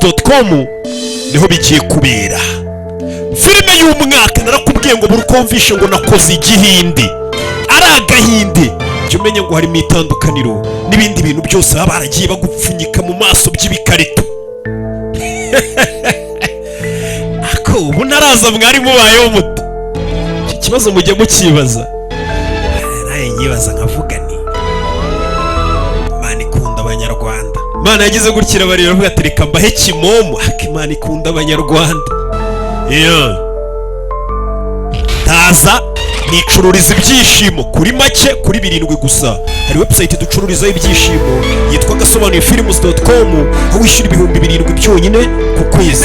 films.com niho bigiye kubera. Filime y'umwaka narakubwiye ngo burukumvishe ngo nakoze igihindi ari agahinde, cyo umenye ngo harimo itandukaniro n'ibindi bintu byose baba baragiye bagupfunyika mu maso by'ibikarito. Ako ubu naraza mwari mubayeho muto, iki kibazo mujye mukibaza, naye nyibaza nkavuga ni Imana ikunda abanyarwanda. Imana yagize gutya barira bavuga ati reka mbahe kimomo, Imana ikunda abanyarwanda. Taza nicururiza ibyishimo kuri make kuri 7 gusa. Hari website ducururizaho ibyishimo yitwa gasobanuye films.com, aho wishyura 7,000 byonyine ku kwezi.